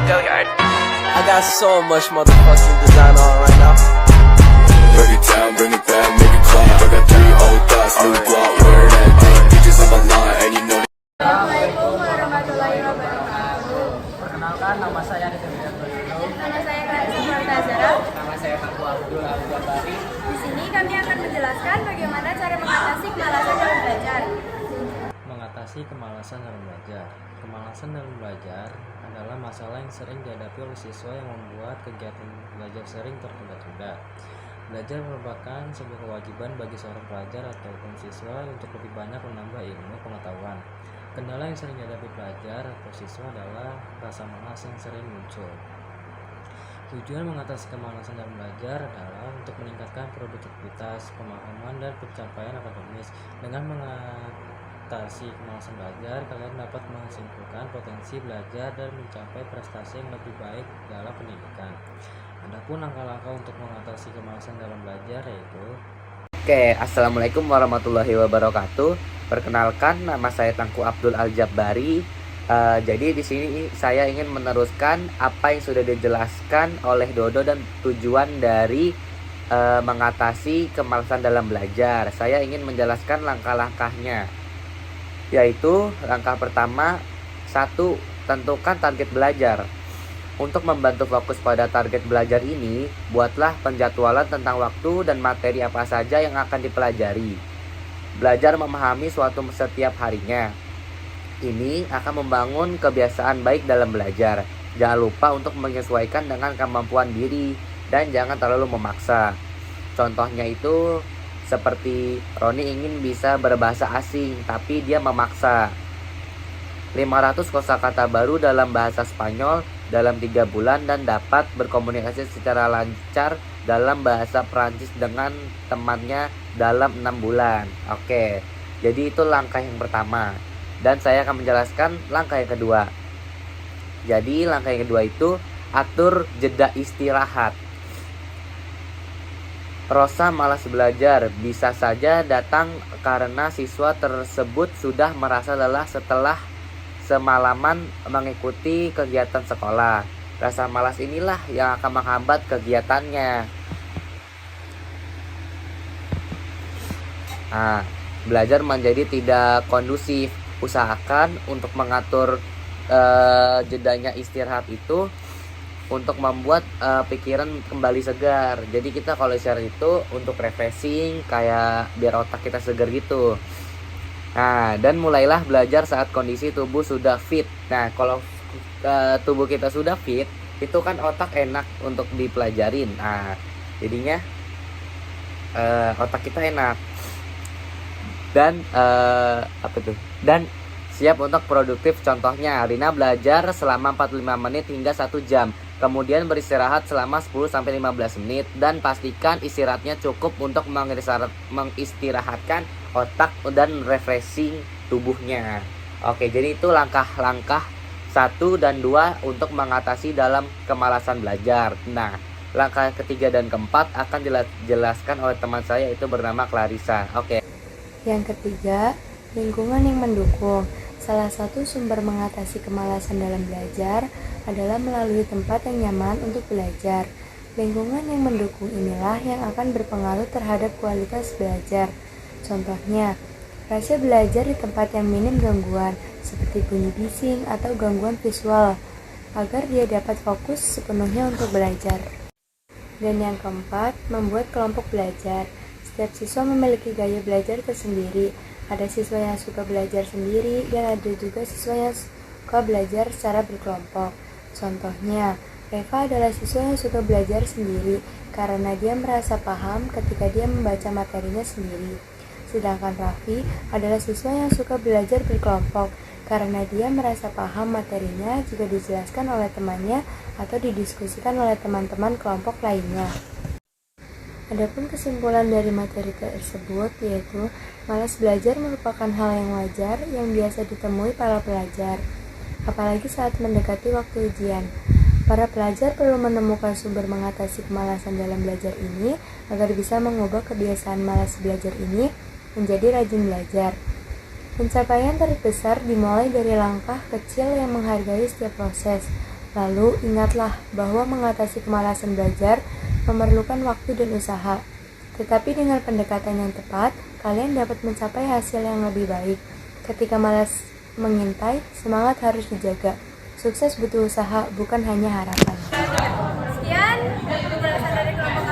I got so much motherfucking design on right now. Break it down, bring it back, make it clap. I got 3 old thoughts, new block, where that thing. Bitches on my line, and you know. Assalamualaikum warahmatullahi wabarakatuh. Perkenalkan, nama saya Rizal Dulu. Nama saya Clarissa Martazara. Nama saya Tangku Abdul Al-Jabari. Di sini kami akan menjelaskan bagaimana cara mengatasi kemalasan dalam belajar. Mengatasi kemalasan dalam belajar. Kemalasan dalam belajar adalah masalah yang sering dihadapi oleh siswa yang membuat kegiatan belajar sering tertunda-tunda. Belajar merupakan sebuah kewajiban bagi seorang pelajar ataupun siswa untuk lebih banyak menambah ilmu pengetahuan. Kendala yang sering dihadapi pelajar atau siswa adalah rasa malas yang sering muncul. Tujuan mengatasi kemalasan dalam belajar adalah untuk meningkatkan produktivitas, pemahaman, dan pencapaian akademis. Dengan mengatasi kemalasan belajar, kalian dapat menyimpulkan potensi belajar dan mencapai prestasi yang lebih baik dalam pendidikan. Adapun langkah-langkah untuk mengatasi kemalasan dalam belajar yaitu Assalamualaikum warahmatullahi wabarakatuh. Perkenalkan, nama saya Tangku Abdul Al-Jabari. Jadi di sini saya ingin meneruskan apa yang sudah dijelaskan oleh Dodo dan tujuan dari mengatasi kemalasan dalam belajar. Saya ingin menjelaskan langkah-langkahnya. Yaitu langkah pertama, 1. Tentukan target belajar. Untuk membantu fokus pada target belajar ini, buatlah penjadwalan tentang waktu dan materi apa saja yang akan dipelajari. Belajar memahami suatu setiap harinya. Ini akan membangun kebiasaan baik dalam belajar. Jangan lupa untuk menyesuaikan dengan kemampuan diri dan jangan terlalu memaksa. Contohnya itu seperti Roni ingin bisa berbahasa asing, tapi dia memaksa. 500 kosakata baru dalam bahasa Spanyol dalam 3 bulan dan dapat berkomunikasi secara lancar dalam bahasa Prancis dengan temannya dalam 6 bulan. Oke, jadi itu langkah yang pertama. Dan saya akan menjelaskan langkah yang kedua. Jadi langkah yang kedua itu atur jeda istirahat. Rasa malas belajar bisa saja datang karena siswa tersebut sudah merasa lelah setelah semalaman mengikuti kegiatan sekolah. Rasa malas inilah yang akan menghambat kegiatannya. Belajar menjadi tidak kondusif. Usahakan untuk mengatur jedanya istirahat itu untuk membuat pikiran kembali segar. Jadi kita kalau istirahat itu untuk refreshing, kayak biar otak kita segar gitu. Dan mulailah belajar saat kondisi tubuh sudah fit. Nah, kalau tubuh kita sudah fit, itu kan otak enak untuk dipelajarin. Jadinya otak kita enak. Dan Dan siap untuk produktif. Contohnya, Rina belajar selama 45 menit hingga 1 jam. Kemudian beristirahat selama 10-15 menit dan pastikan istirahatnya cukup untuk mengistirahatkan otak dan refreshing tubuhnya. Oke, jadi itu langkah-langkah 1 dan 2 untuk mengatasi dalam kemalasan belajar. Nah, langkah ketiga dan keempat akan dijelaskan oleh teman saya, itu bernama Clarissa. Oke. Yang ketiga, lingkungan yang mendukung. Salah satu sumber mengatasi kemalasan dalam belajar adalah melalui tempat yang nyaman untuk belajar. Lingkungan yang mendukung inilah yang akan berpengaruh terhadap kualitas belajar. Contohnya, Rasya belajar di tempat yang minim gangguan, seperti bunyi bising atau gangguan visual, agar dia dapat fokus sepenuhnya untuk belajar. Dan yang keempat, membuat kelompok belajar. Setiap siswa memiliki gaya belajar tersendiri. Ada siswa yang suka belajar sendiri dan ada juga siswa yang suka belajar secara berkelompok. Contohnya, Reva adalah siswa yang suka belajar sendiri karena dia merasa paham ketika dia membaca materinya sendiri. Sedangkan Raffi adalah siswa yang suka belajar berkelompok karena dia merasa paham materinya jika dijelaskan oleh temannya atau didiskusikan oleh teman-teman kelompok lainnya. Adapun kesimpulan dari materi tersebut yaitu malas belajar merupakan hal yang wajar yang biasa ditemui para pelajar, apalagi saat mendekati waktu ujian. Para pelajar perlu menemukan sumber mengatasi kemalasan dalam belajar ini agar bisa mengubah kebiasaan malas belajar ini menjadi rajin belajar. Pencapaian terbesar dimulai dari langkah kecil yang menghargai setiap proses. Lalu, ingatlah bahwa mengatasi kemalasan belajar memerlukan waktu dan usaha. Tetapi dengan pendekatan yang tepat, kalian dapat mencapai hasil yang lebih baik. Ketika malas mengintai, semangat harus dijaga. Sukses butuh usaha, bukan hanya harapan. Sekian penjelasan dari kelompok